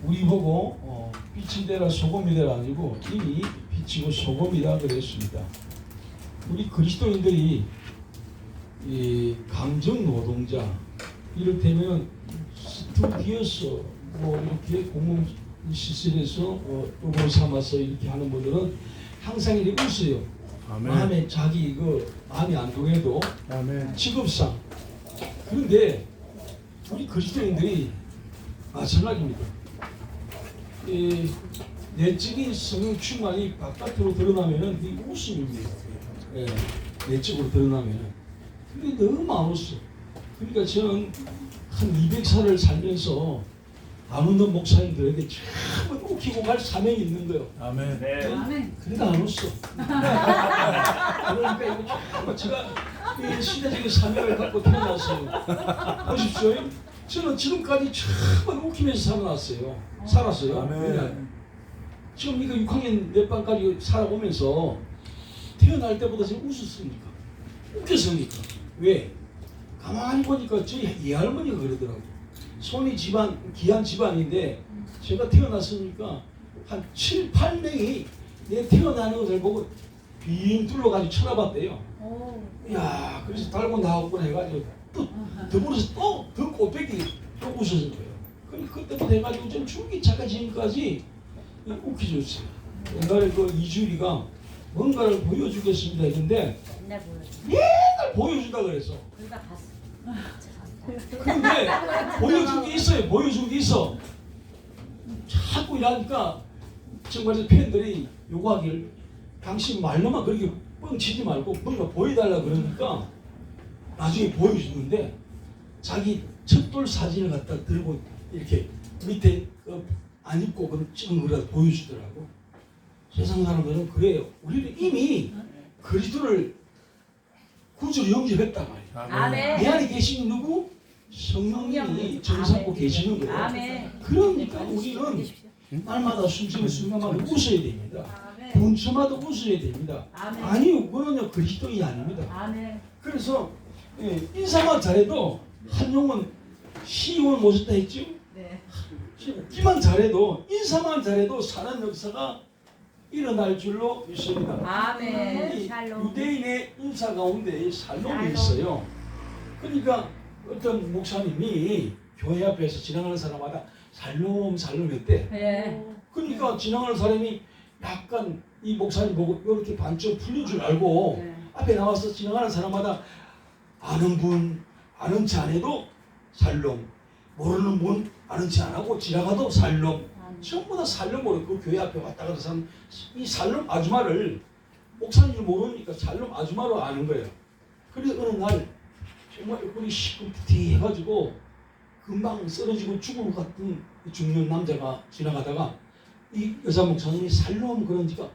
우리 보고 빛이 되라 소금이 되라 아니고 이미 빛이고 소금이라 그랬습니다. 우리 그리스도인들이 이 감정 노동자, 이를테면 스튜디오서 뭐 이렇게 공공 시설에서 업을 삼아서 이렇게 하는 분들은 항상 이렇게 웃어요. 아멘. 마음에 자기 마음이 안 동해도 아멘. 직업상. 그런데 우리 그리스도인들이 마찬가지입니다. 내적인 성령 충만이 바깥으로 드러나면은 이 웃음입니다. 내적으로 드러나면은. 근데 너무 안 웃어. 그러니까 저는 한 200살을 살면서 안 웃는 목사님들에게 참 웃기고 갈 사명이 있는 거예요. 아멘. 네. 아멘. 그래도 안 웃어. 그러니까 이거 참 제가 이 시대적인 사명을 갖고 태어났어요. 보십시오. 저는 지금까지 참 웃기면서 살았어요. 아멘. 지금 이거 6학년 몇 반까지 살아오면서 태어날 때보다 지금 웃었습니까? 웃겼습니까? 왜? 가만히 보니까 저희 예할머니가 그러더라고요. 손이 귀한 집안인데 제가 태어났으니까 한 7, 8명이 내 태어나는 것을 보고 빙 둘러가지고 쳐다봤대요. 야, 그래서 닮은 나왔구나 해가지고 또 더불어서 또 더 꽃배기 또 웃었을 거예요. 그러니까 그때부터 해가지고 좀 줄기차가 지금까지 웃기줬어요. 옛날에 그 이주리가 뭔가를 보여주겠습니다 했는데 맨날 보여준다 그랬어. 그런데 보여준 게 있어요. 보여준 게 있어. 자꾸 이러니까 정말 팬들이 요구하길 당신 말로만 그렇게 뻥치지 말고 뭔가 보여달라 그러니까 나중에 보여주는데 자기 척돌 사진을 갖다 들고 이렇게 밑에 안 입고 그런 찍은 거라도 보여주더라고. 세상 사람들은 그래요. 우리는 이미 그리스도를 구주로 영접했단 말이야. 아멘. 내 안에 계신 누구? 성령님이 정삼고 계시는 거예요. 아멘. 그러니까 우리는 날마다 숨쉬는 순간마다 웃어야 됩니다. 분초마다 웃어야 됩니다. 아멘. 아니요, 그거는요 그리스도인이 아닙니다. 아멘. 그래서 인사만 잘해도 한용은 시임을 모셨다 했죠. 네. 웃기만 잘해도 인사만 잘해도 사는 역사가 일어날 줄로 믿습니다. 아멘. 샬롬. 유대인의 인사 가운데 살롬이 있어요. 그러니까 어떤 목사님이 교회 앞에서 지나가는 사람마다 살롬 했대. 네. 그러니까 지나가는 사람이 약간 이 목사님 보고 이렇게 반쯤 풀린 줄 알고 네. 앞에 나와서 지나가는 사람마다 아는 분 아는 체 안 해도 살롬, 모르는 분 아는 체 안 하고 지나가도 살롬, 전부 다 살롬으로 그 교회 앞에 왔다 갔다 사람 이 살롬 아줌마를 목사님이 모르니까 살롬 아줌마로 아는 거예요. 그래서 어느 날 정말 얼굴이 시큰둥 해가지고 금방 쓰러지고 죽을 것 같은 중년 남자가 지나가다가 이 여자 목사님이 살롬 그런지가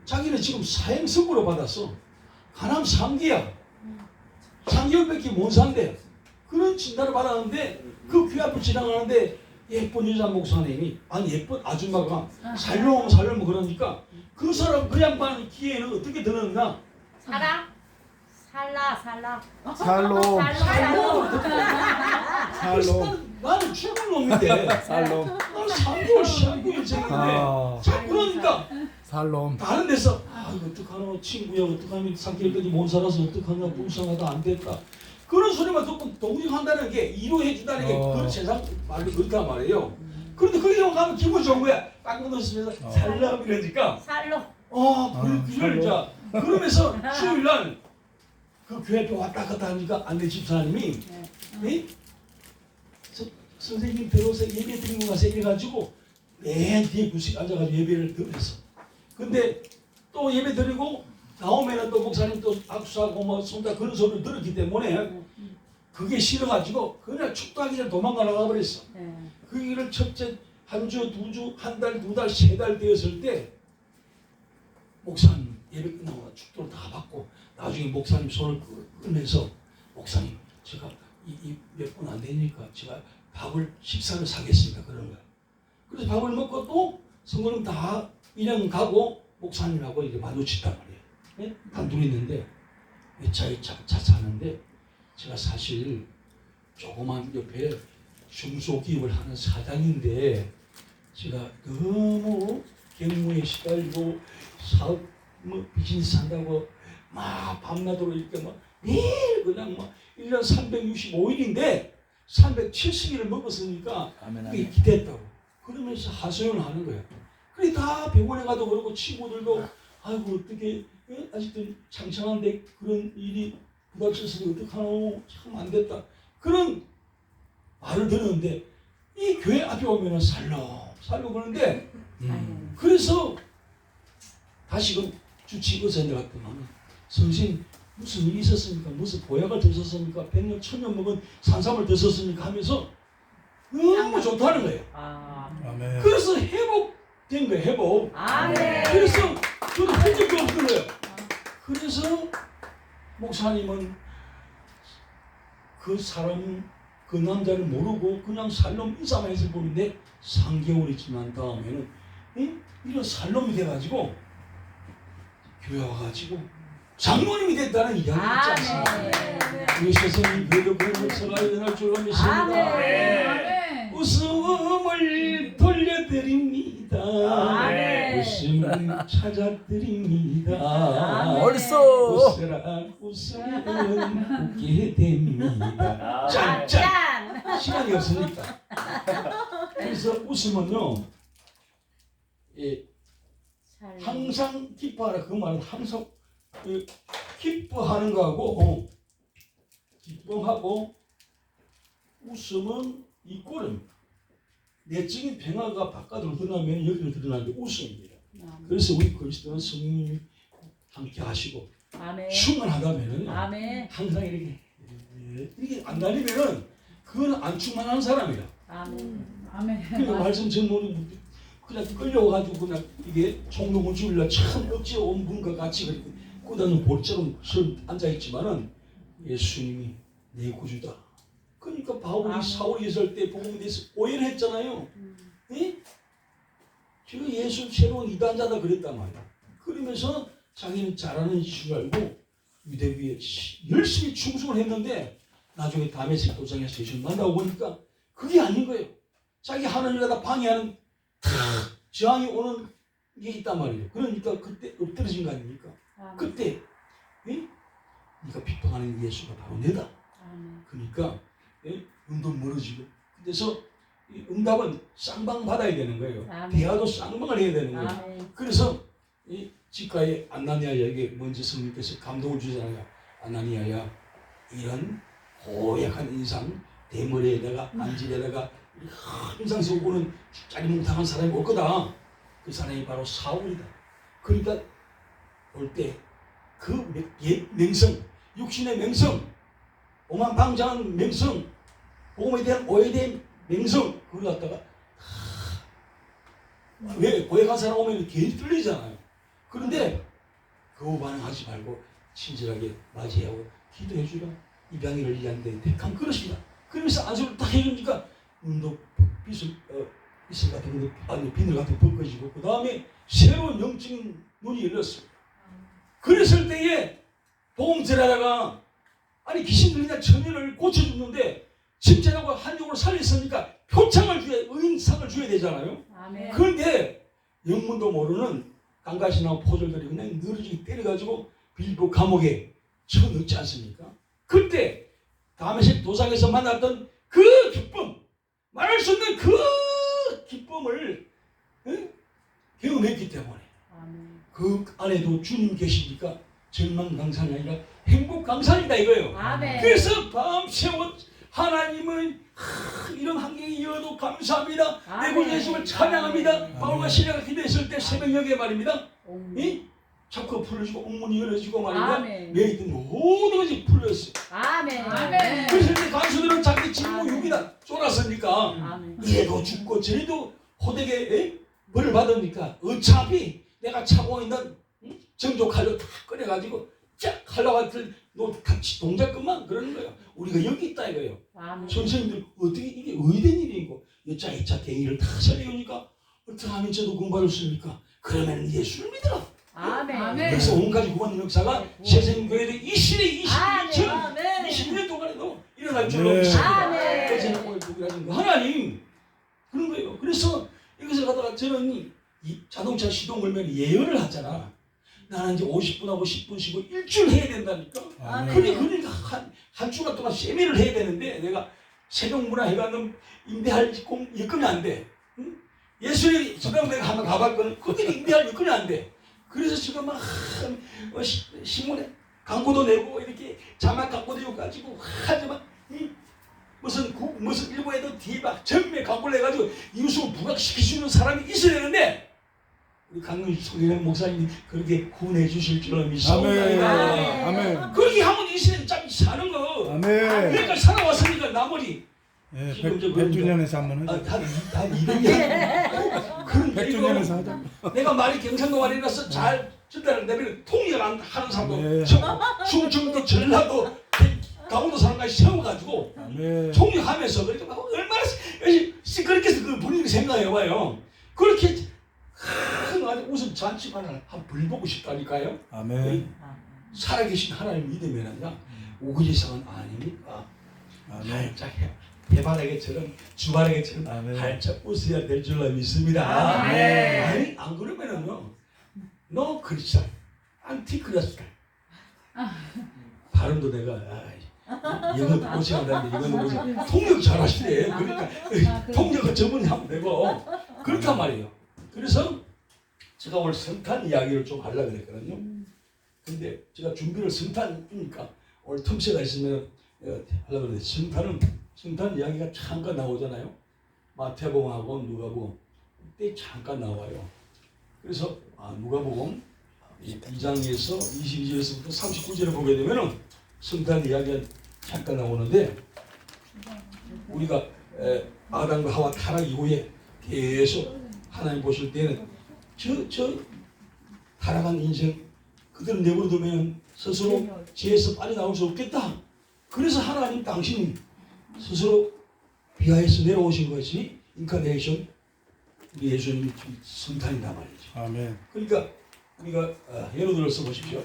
자기는 지금 사형 선고를 받았어. 가남 3기야. 3개월밖에 못 산대. 그런 진단을 받았는데 그 귀 앞을 지나가는데 예쁜 여자 목사님이 아니 예쁜 아줌마가 살롬 그러니까 그 사람 그 양반 귀에는 어떻게 들었나? 살라. 살롬. 나는 죽은 놈인데 살롬. 난 3개월 19일째인데 자꾸 그러니까 살롬. 다른 데서 이거 어떡하노 친구야 어떡하면 3개월까지 못 살아서 어떡하나 불쌍하다 안 됐다 그런 소리만 듣고 동정한다는 게 위로해 준다는 게 그 세상 말로 그렇단 말이에요. 그런데 그게 가면 기분 좋은 거야. 빵 넣으면서 살람 이러니까 살로. 그걸 자 그러면서 수요일날 그 교회 앞에 왔다 갔다 하니까 안내 집사님이 선생님 들어서 예배 드리고 가서 이래가지고 맨 뒤에 구석에 앉아가지고 예배를 드렸어. 근데 또 예배 드리고 나오면은 또 목사님 또 악수하고 뭐 손잡 그런 소리를 들었기 때문에 그게 싫어가지고 그날 축도하기 전에 도망가려고 버렸어. 그 일을 첫째 한 주, 두 주, 한 달, 두 달, 세 달 되었을 때 목사님 예배 끝나고 축도를 다 받고 나중에 목사님 손을 끌면서 목사님 제가 이 몇 분 안 되니까 제가 식사를 사겠습니다 그런 거야. 그래서 밥을 먹고 또 성도님 다 일행 가고 목사님하고 이렇게 마주쳤단 말이에요. 네? 단둘이 있는데 차에 차 사는데 제가 사실 조그만 옆에 중소기업을 하는 사장인데 제가 너무 경무에 시달리고 사업 비즈니스 한다고 막 밤낮으로 이렇게 막 매일 그냥 막 1년 365일인데 370일을 먹었으니까 그게 기대했다고. 그러면서 하소연을 하는 거야. 그래 다 병원에 가도 그러고 친구들도 아이고 어떻게 아직도 창창한데 그런 일이 부닥쳤으니 어떡하노 참 안 됐다 그런 말을 들었는데 이 교회 앞에 오면은 살로 그러는데 그래서 다시금 주치의사 내가 갔더니 선생님 무슨 일이 있었습니까? 무슨 보약을 드셨습니까? 100년 1000년 먹은 산삼을 드셨습니까? 하면서 너무 좋다는 거예요. 아멘. 그래서 회복된 거예요. 회복. 아멘. 그래서 저는 흔적도 없는 거예요. 그래서 목사님은 그 사람 그 남자를 모르고 그냥 살놈 인사만 해서 보는데 3개월이 지난 다음에는 이런 살놈이 돼가지고 교회 와가지고 장로님이 됐다는 이야기 있지 않습니까? 우리 스승님 그래도 그런 역사가 일어날 줄로 믿습니다. 아멘. 웃음을 돌려드립니다. 아멘. 웃음을 찾아드립니다. 아멘. 벌써 웃으라 웃으면 웃게 됩니다. 짠! 짠. 시간이 없으니까. 그래서 웃으면요, 항상 기뻐하라. 그 말은 항상 기뻐하는 거하고 기뻐하고 웃음은 이 꼴은 내적인 평화가 바깥으로 드러나면 여기로 드러나는 게 웃음입니다. 그래서 우리 그리스도는 성령님이 함께 하시고 아멘. 충만하다면은 아멘. 항상 이렇게 안 다니면은 그건 안 충만한 사람이야. 아멘. 그러니까 말씀 전문은 그냥 끌려와가지고 그냥 이게 종로문 주일날 참 억지로 온 분과 같이 그렇게 꾸다는 볼처럼 앉아있지만은 예수님이 내 구주다. 그러니까 바울이 사울이 있을 때 복음에 대해서 오해를 했잖아요. 예? 지금 예수 새로운 이단자다 그랬단 말이야. 그러면서 자기는 잘하는 줄 알고 유대 위에 열심히 충성을 했는데 나중에 다메섹 도상에서 예수를 만나고 보니까 그게 아닌 거예요. 자기 하는 일을 다 방해하는 저항이 오는 게 있단 말이에요. 그러니까 그때 엎드러진 거 아닙니까? 그때 네가 비판하는 예수가 바로 내다. 그러니까 눈도 멀어지고 그래서 응답은 쌍방 받아야 되는 거예요. 대화도 쌍방을 해야 되는 거예요. 그래서 이 직가의 아나니아에게 먼저 성령께서 감동을 주잖아요. 아나니아야 이런 고약한 인상 대머리에다가 안질에다가 인상 쓰고는 짜리몽땅한 사람이 올 거다. 그 사람이 바로 사울이다. 그러니까 올 때 그 명성, 육신의 명성, 오만방자한 명성, 복음에 대한 오해된 명성 그걸 갖다가 왜 고액한 사람 오면 괜히 뚫리잖아요. 그런데 그거 반응하지 말고 친절하게 맞이하고 기도해 주라. 입양이를 위한데 택한 그릇이다. 그러면서 안수를 딱 해주니까 눈도 이슬 같은 거 아니 비늘 같은 거 벗겨지고 그 다음에 새로운 영적인 눈이 열렸어요. 그랬을 때에 복음 전하다가 아니 귀신 들리냐 처녀를 고쳐줬는데 집제라고 한쪽으로 살렸으니까 표창을 줘야 의인상을 줘야 되잖아요. 아멘. 그런데 영문도 모르는 깡가시나 포졸들이 그냥 늘어지게 때려가지고 빌보 감옥에 쳐넣지 않습니까? 그때 다메섹 도상에서 만났던 그 기쁨, 말할 수 없는 그 기쁨을 경험했기 때문에 그 안에도 주님 계시니까 절망강산이 아니라 행복강산이다 이거예요. 아멘. 그래서 밤새워 하나님은 이런 환경이 이어도 감사합니다. 내 구주 예수를 찬양합니다. 바울과 시라가 기도했을 때 새벽녘에 말입니다. 자꾸 풀어지고 옥문이 열어지고 말입니다. 내 있던 모든 것이 풀렸어요. 아멘. 그래서 이제 간수들은 자기 직무 육이다 쫄았으니까 아멘. 이래도 죽고 저래도 호되게 벌을 받으니까 어차피 내가 차고 있는 정조 칼로 다 꺼내가지고 쫙 칼로 같은 너 같이 동작것만 그러는 거예요. 우리가 여기 있다 이거예요. 선생님들 어떻게 이게 의된 일이고 여자 갱이를 다 살려오니까 어떻게 하면 저도 공부할 수 있습니까? 그러면 예수를 믿어라. 아멘. 그래서 온가지 구원 역사가 세상교회도 이 시대 20년 동안에도 일어날 줄로 믿습니다. 어제는 오늘 누구라는 거 하나님 그런 거예요. 그래서 이것을 가다가 저는 이 자동차 시동 걸면 예언을 하잖아. 나는 이제 50분하고 10분 쉬고 일주일 해야 된다니까. 아멘. 그러니까 한 주간 동안 세미를 해야 되는데 내가 새벽문화 해가는 임대할 여건이 안 돼. 응? 예수님 지금 내가 한번 가봤거든. 거기는 임대할 여건이 안 돼. 그래서 지금 막 신문에 광고도 내고 이렇게 자막 광고도 가지고 하지만 무슨 일본에도 뒤에 막 전매 광고를 내가지고 이웃을 부각시켜주는 사람이 있어야 되는데 우리 강릉 목사님이 그렇게 구원해 주실 줄을 믿사옵나이다. 아멘. 그렇게 하면 이 시대는 참 사는 거. 아멘. 여기까지 살아왔으니까 나머지 예, 지금 저 100주년에서 한번 하자. 한 200년. 그런데 100주년에서 하자. 내가 말이 경상도 말이라서 잘 전달하는데 통역을 하는 사람도 네. 충청도 전라도 강원도 사람까지 세워가지고 네. 통역하면서 그렇게 막 얼마나 그렇게 해서 그 분위기 생각해봐요. 그렇게 큰 아주 웃음 잔치만 한 번 보고 싶다니까요. 아멘. 살아계신 하나님 믿으면은요 우거지상은 아닙니까? 아멘. 활짝 해바라기처럼 주바라기처럼 아멘. 활짝 웃어야 될 줄로 믿습니다. 아멘. 아니 안 그러면은요 너 크리스찬 안티크리스찬 발음도 내가 영어도 고생한다는데 이거는 무슨 통역 잘하시네. 그러니까 통역은 전문하면 되고 그렇단 말이에요. 그래서 제가 오늘 성탄 이야기를 좀 하려고 그랬거든요. 근데 제가 준비를 성탄이니까 오늘 틈새가 있으면 하려고 그랬는데 성탄 이야기가 잠깐 나오잖아요. 마태복음하고 누가복음 때 잠깐 나와요. 그래서 누가복음 2장에서 22절에서부터 39절을 보게 되면은 성탄 이야기가 잠깐 나오는데 우리가 아담과 하와 타락 이후에 계속 하나님 보실 때는 저 타락한 인생 그들을 내버려두면 스스로 죄에서 빨리 나올 수 없겠다. 그래서 하나님 당신이 스스로 비하에서 내려오신 것이 인카네이션 우리 예수님 성탄이다 말이죠. 아멘. 그러니까 우리가 예를 들어서 보십시오.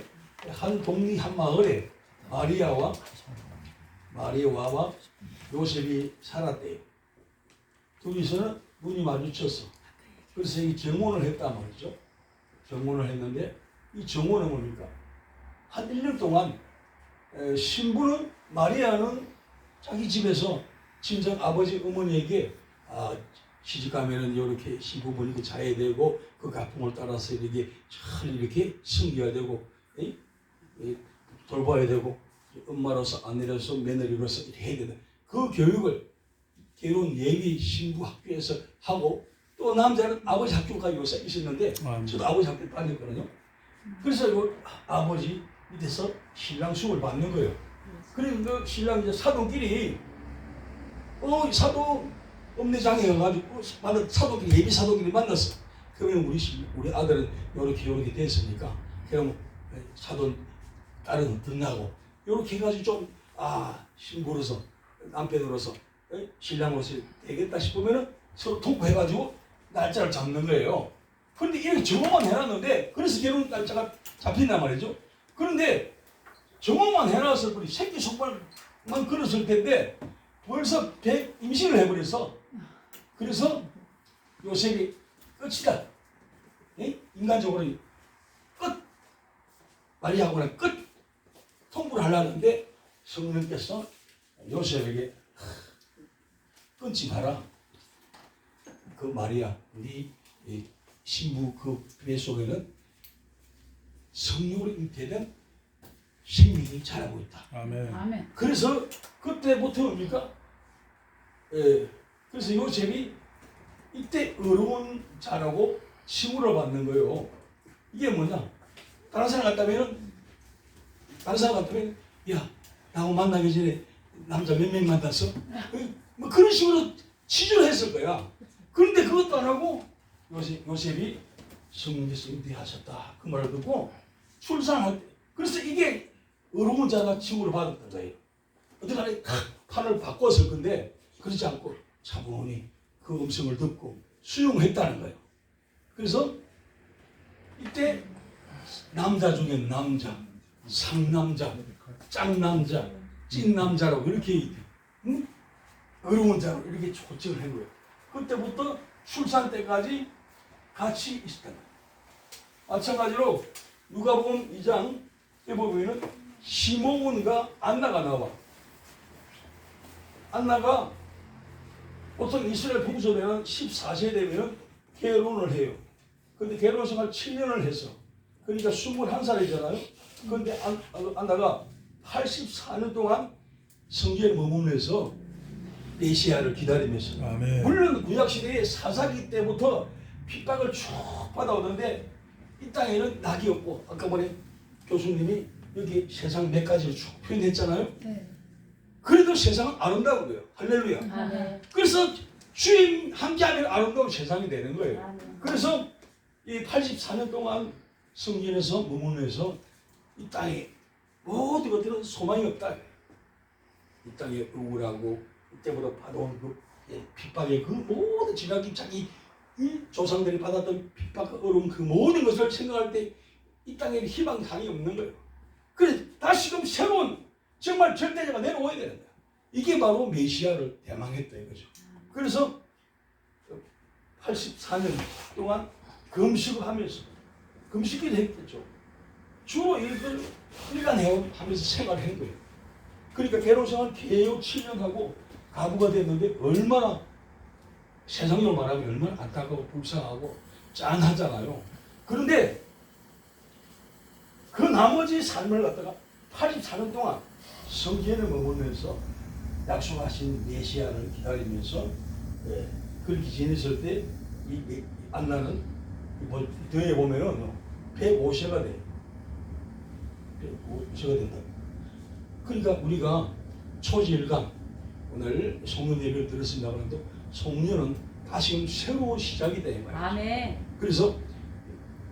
한 동리 한 마을에 마리아와 요셉이 살았대요. 둘이서는 눈이 마주쳤어. 그래서 이 정혼을 했단 말이죠. 정혼을 했는데 이 정혼은 뭡니까? 한 1년 동안 신부는 마리아는 자기 집에서 친정 아버지 어머니에게 시집가면은 이렇게 신부분이 자야 되고 그 가풍을 따라서 이렇게 잘 이렇게 섬겨야 되고 돌봐야 되고 엄마로서 아내로서 며느리로서 이렇게 해야 된다. 그 교육을 결혼 예비 신부 학교에서 하고 또 남자는 아버지 학교가 요새 있었는데 저도 아버지 학교 다녔거든요. 그래서 요 아버지 밑에서 신랑 수업을 받는 거예요. 그리고 그 신랑 이제 사도끼리 사도 읍내장에 가가지고 사도끼리 예비 사도끼리 만났어. 그러면 우리 아들은 요렇게 됐으니까 그럼 사돈 딸은 등하고 요렇게 해가지고 좀 신부로서 남편으로서 신랑으로서 되겠다 싶으면은 서로 통보해가지고 날짜를 잡는 거예요. 그런데 이렇게 정오만 해놨는데 그래서 결혼 날짜가 잡힌단 말이죠. 그런데 정오만 해놨을 뿐이 새끼 속발만 걸었을 텐데 벌써 임신을 해버렸어. 그래서 요셉이 끝이다. 인간적으로 끝. 마리아하고는 끝. 통보를 하려는데 성령께서 요셉에게 끊지 마라. 그 마리아, 네 신부 그 배 속에는 성령으로 잉태된 생명이 자라고 있다. 아멘. 그래서 그때부터 뭡니까? 그래서 요셉이 이때 어려운 자라고 칭호를 받는 거예요. 이게 뭐냐? 다른 사람 같다면 야, 나하고 만나기 전에 남자 몇 명 만났어? 뭐 그런 식으로 취조를 했을 거야. 그런데 그것도 안 하고 요셉이 성령께서 잉태하셨다. 그 말을 듣고 출산할 때 그래서 이게 어려운 자가 칭호를 받았던 거예요. 어떻게 하나 판을 바꿨을 건데 그러지 않고 차분히 그 음성을 듣고 수용했다는 거예요. 그래서 이때 남자 중에 남자, 상남자, 짱남자, 찐남자라고 이렇게 어려운 자로 이렇게 조칭을 한 거예요. 그때부터 출산 때까지 같이 있었다. 마찬가지로 누가복음 2장에 보면은 시몬과 안나가 나와. 안나가 보통 이스라엘 풍속에는 14세 되면 결혼을 해요. 근데 결혼 생활 7년을 했어. 그러니까 21살이잖아요. 그런데 안나가 84년 동안 성전에 머무면서 메시아를 기다리면서, 아멘. 물론 구약시대에 사사기 때부터 핍박을 쭉 받아오는데 이 땅에는 낙이 없고, 아까 보니 교수님이 여기 세상 몇 가지를 쭉 표현했잖아요. 네. 그래도 세상은 아름다운 거예요. 할렐루야. 아멘. 그래서 주님 함께하면 아름다운 세상이 되는 거예요. 아멘. 그래서 이 84년 동안 성전에서 머무면서 이 땅에 모든 것들은 소망이 없다. 이 땅에 우울하고 이때부터 받아온 그 핍박의 그 모든 지각이 자기 이 조상들이 받았던 핍박, 어려움 그 모든 것을 생각할 때 이 땅에 희망상이 없는 거예요. 그래서 다시금 새로운 정말 절대자가 내려와야 되는 거예요. 이게 바로 메시아를 대망했다 이거죠. 그래서 84년 동안 금식을 하면서, 금식기도 했겠죠. 주로 일간 하면서 생활한 거예요. 그러니까 결혼생활 계속 7년 하고 가부가 됐는데 얼마나, 세상으로 말하면 얼마나 안타깝고 불쌍하고 짠하잖아요. 그런데 그 나머지 삶을 갖다가 84년 동안 성전에 머물면서 약속하신 메시아를 기다리면서 그렇게 지냈을 때 이 안나는 뒤에 보면은 105세가 돼. 105세가 된다. 그러니까 우리가 초지일간 오늘 송년 예배를 들었습니다. 그런데 송년은 다시금 새로운 시작이 돼. 아멘. 그래서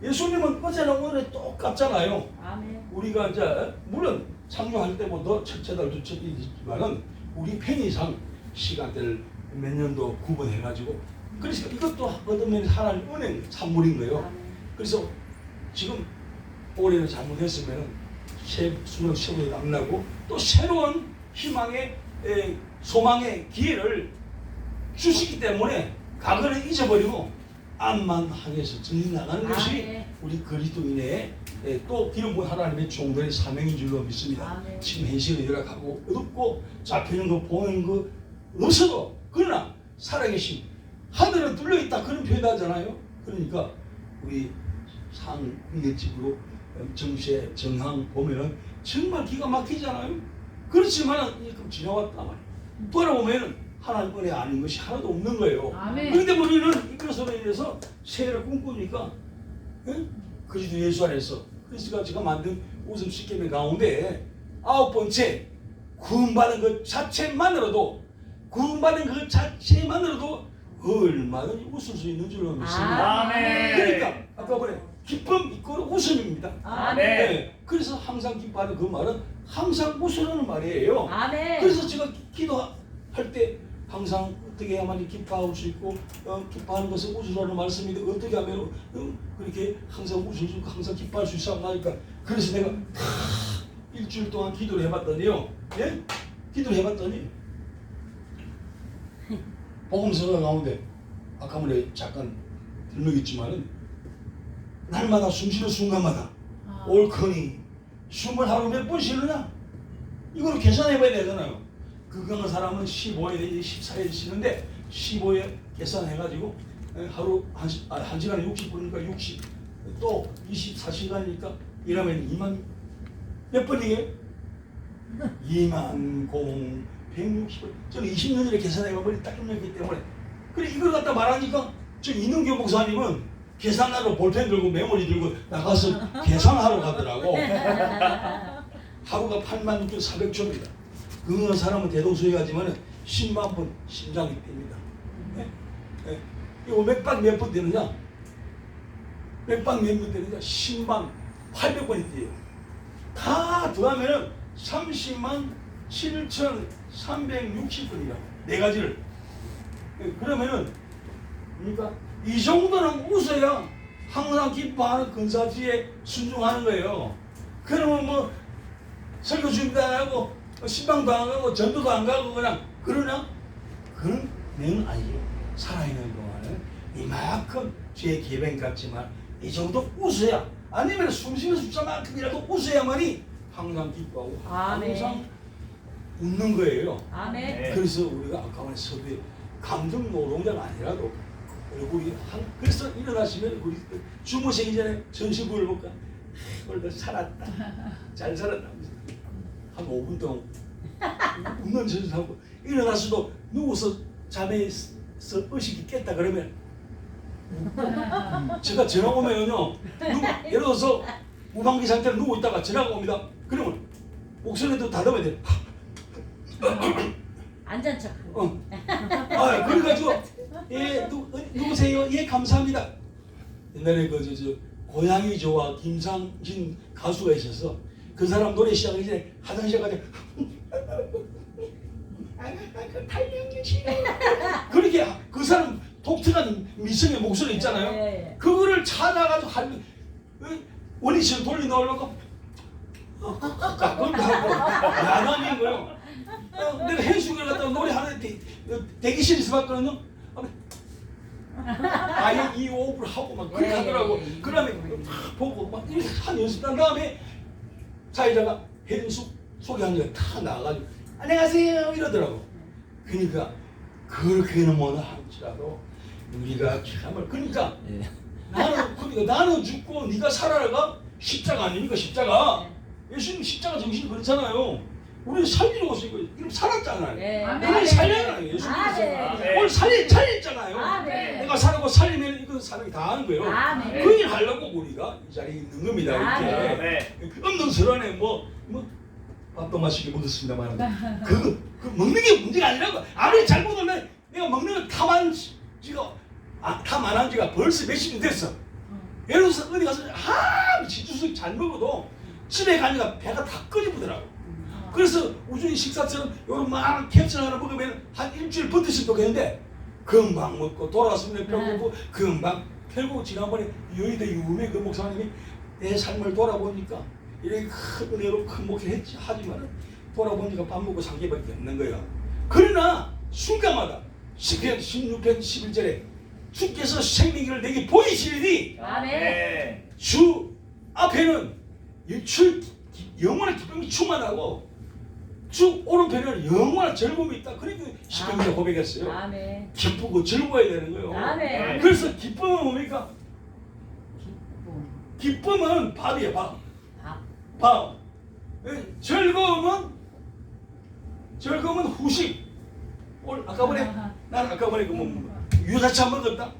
예수님은 어제나 오늘 똑같잖아요. 아멘. 우리가 이제 물론 창조할 때부터 첫째 달, 둘째 달이지만은 우리 편의상 시간대를 몇 년도 구분해가지고, 그래서 이것도 얻으면 하나님 은행 산물인 거예요. 아멘. 그래서 지금 올해는 잘못했으면은 수명 세월이 안 나고 또 새로운 희망의 소망의 기회를 주시기 때문에 과거를 잊어버리고 암만 향해서 전리 나가는 것이 아멘. 우리 그리스도인의 또 기름 부은 하나님의 종들의 사명인 줄로 믿습니다. 아멘. 지금 현실을 열악하고 어둡고 잡히는 거 보이는 거 없어도, 그러나 살아계신 하늘은 뚫려있다 그런 표현하잖아요. 그러니까 우리 상국내집으로 정세 정항 보면은 정말 기가 막히잖아요. 그렇지만 이금 지나왔단 말이에요. 돌아보면은 하나님 은혜 아닌 것이 하나도 없는 거예요. 아멘. 그런데 우리는 이것으로 인해서 새해를 꿈꾸니까 그리스도 예수 안에서 그리스도가 제가 만든 웃음씩 게임 가운데 9번째, 구원받은 것 자체만으로도 얼마든지 웃을 수 있는 줄로 믿습니다. 아멘. 그러니까 아까 보래 기쁨 이꼬르 웃음입니다. 아멘. 네. 그래서 항상 기뻐하는 그 말은 항상 웃으라는 말이에요. 아멘. 그래서 제가 기도할 때 항상 어떻게 해야만 기뻐할 수 있고 기뻐하는 것은 웃으라는 말씀인데 어떻게 하면 그렇게 항상 웃을 수 있고 항상 기뻐할 수 있어 하니까, 그래서 내가 일주일 동안 기도를 해봤더니요. 예? 기도를 해봤더니 복음서가 가운데 아까 전에 잠깐 들먹였지만은 날마다 숨쉬는 순간마다 옳거니 숨을 하루 몇 번 쉬느냐? 이걸 계산해봐야 되잖아요. 건강한 사람은 15회 내지 14회 쉬는데 15회 계산해가지고 하루 1시간에 60분이니까 60, 또 24시간이니까 일하면 2만 몇 번이에요? 2만 160원. 저는 20년 전에 계산해가버리 딱 끝났기 때문에. 그래 이걸 갖다 말하니까 저 이능교 목사님은 계산하러 볼펜 들고 메모리 들고 나가서 계산하러 가더라고. 하루가 86,400초입니다. 그 사람은 대동소이하지만 10만 번 심장이 뜁니다. 네? 네. 이거 맥박 몇 번 되느냐? 맥박 몇 번 되느냐? 10만 800번이 뛰어요. 다 더하면은 30만 7,360번이라고. 네 가지를. 그러면은 그러니까 이 정도는 웃어야 항상 기뻐하는 근사지에 순종하는 거예요. 그러면 뭐 설교 준비도 안 하고 신방도 안 가고 전도도 안 가고 그냥 그러나? 그런 내용은 아니죠. 살아있는 동안은 이만큼 제 계획 같지만 이 정도 웃어야 아니면 숨쉬는 숫자만큼이라도 웃어야만이 항상 기뻐하고 아멘. 항상 웃는 거예요. 아멘. 그래서 우리가 아까 말했듯이 감정 노동자가 아니라도 우리 그래서 일어나시면 우리 주무시기 전에 전신부를 볼까? 오늘도 살았다. 잘 살았다. 한 5분 동안 웃는 전신하고 일어나서도 누워서 잠에서 의식이 깼다 그러면 제가 전화 오면요 예를 들어서 무방비 상태로 누워 있다가 전화가 옵니다. 그러면 목소리도 다듬어야 돼. 안전 척. 아 그래가지고 예 누구세요? 예 감사합니다. 옛날에 저 고양이 좋아 김상진 가수가 있어서 그 사람 노래 시작하기 전에 화장실 가서 그렇게 그 사람 독특한 미성의 목소리 있잖아요. 네. 그거를 찾아가지고 원리처럼 돌려놓으려고 그걸 하고 야단인 거예요. 내가 해수기를 갖다가 노래하는데 대기실에서 봤거든요. 아예 이 호흡을 하고 막 그렇게 하더라고. 그 다음에 탁 보고 막 이렇게 한 연습한 다음에 사회자가 혜린숙 소개하니까 탁 나와가지고 안녕하세요 이러더라고. 그러니까 그렇게는 못 할지라도 우리가 참을 그러니까 나는 죽고 네가 살아가 십자가 아닙니까 십자가. 예수님 십자가 정신이 그렇잖아요. 우리는 살리러 오신 거예요. 이름 살았잖아요. 네. 우리는 살려잖아요. 예수님께서 네. 오늘 살렸잖아요. 네. 내가 살고 살리면 이건 사람이 다 하는 거예요. 네. 그 일 하려고 우리가 이 자리에 있는 겁니다. 이렇게 네. 없는 설안에 뭐 밥도 맛있게 먹었습니다만 그 먹는 게 문제가 아니라고. 아무리 잘 먹으면 내가 먹는 거 탐한 지가 벌써 몇십 년 됐어. 예를 들어서 어디 가서 지주식 잘 먹어도 집에 가니까 배가 다 끄집어더라고. 그래서 우준이 식사처럼 요런 막 캡슐 하나 먹으면 한 일주일 버티시면 좋겠는데 금방 먹고 돌아왔으면 배고프고 금방 결국 지난번에 여의도 유음의 그 목사님이 내 삶을 돌아보니까 이렇게 큰 은혜로 큰 목회를 했지 하지만 돌아보니까 밥 먹고 산 개밖에 없는 거예요. 그러나 순간마다 10편, 16편, 11절에 주께서 생명을 내게 보이시니 주 앞에는 영원한 기쁨이 충만하고 주 오른편에는 영원한 즐거움이 있다. 그러니까 시편에서 고백했어요. 아멘. 기쁘고 즐거워야 되는 거예요. 아멘. 그래서 기쁨은 뭡니까? 기쁨은 밥이에요. 밥. 즐거움은 후식. 오늘 난 아까 전에 유자차 먹었다.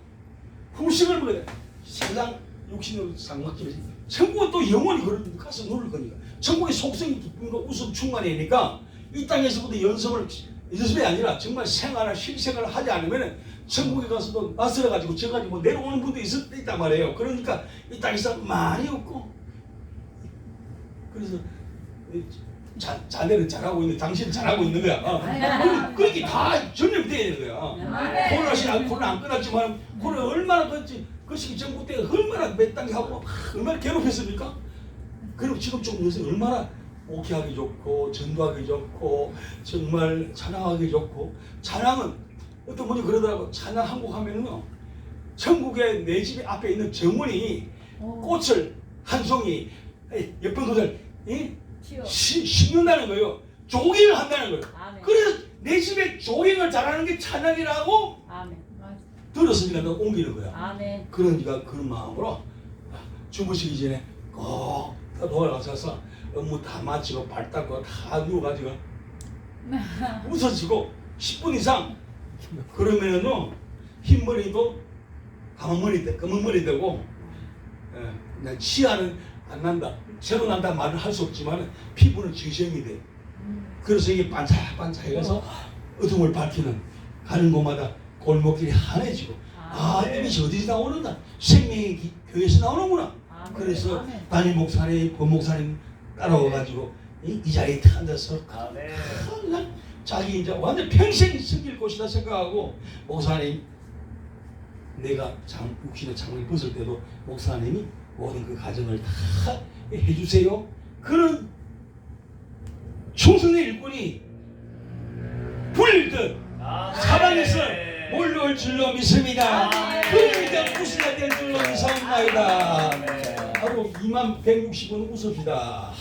후식을 먹어야 돼. 세상 육신으로 상막집에서 천국은 또 영원히 그런 가서 누를 거니까. 천국의 속성이 기쁨과 웃음 충만이니까 이 땅에서부터 연습이 아니라 정말 생활을 실생활을 하지 않으면 천국에 가서도 낯설어가지고 져가지고 내려오는 분도 있단 말이에요. 그러니까 이 땅에서 많이 웃고 그래서 자네는 잘하고 있는 당신은 잘하고 있는 거야. 그렇게 다 전염되어 있는 거야. 코로나 안 끝났지만 코로나 얼마나 그 시기 정부 때 얼마나 몇 단계 하고 얼마나 괴롭혔습니까? 그리고 지금 좀 요새 얼마나 목회하기 좋고 전도하기 좋고 정말 찬양하기 좋고 찬양은 어떤 분이 그러더라고. 찬양 한곡 하면은요 천국의 내 집 앞에 있는 정원이 꽃을 한 송이 예쁜 꽃을 심는다는 거예요. 조깅을 한다는 거예요. 아멘. 그래서 내 집에 조깅을 잘하는 게 찬양이라고 들었으니까 너 옮기는 거야. 아멘. 그러니까 그런 마음으로 주무시기 전에 꼭 돌아가셔서 업무 다 마치고 발 닦고 다 누워가지고 웃어지고 10분 이상 그러면은 흰머리도 검은머리 되고 치아는 안 난다. 새로 난다 말을 할 수 없지만 피부는 지정이 돼. 그래서 이게 반짝반짝해서 어둠을 밝히는 가는 곳마다 골목길이 환해지고 이것이 어디서 나오는가? 생명의 교회에서 나오는구나. 그래서 담임 목사님, 본목사님 따라와가지고 이 자리에 앉아서 항상 자기 이제 완전 평생 섬길 곳이다 생각하고 목사님 내가 육신의 장을 벗을 때도 목사님이 모든 그 가정을 다 해주세요. 그런 충성의 일꾼이 불듯 사방에서 몰려올 올 줄로 믿습니다. 그러니까 웃어야 될 줄로 믿사옵나이다. 바로 2160원 웃읍시다.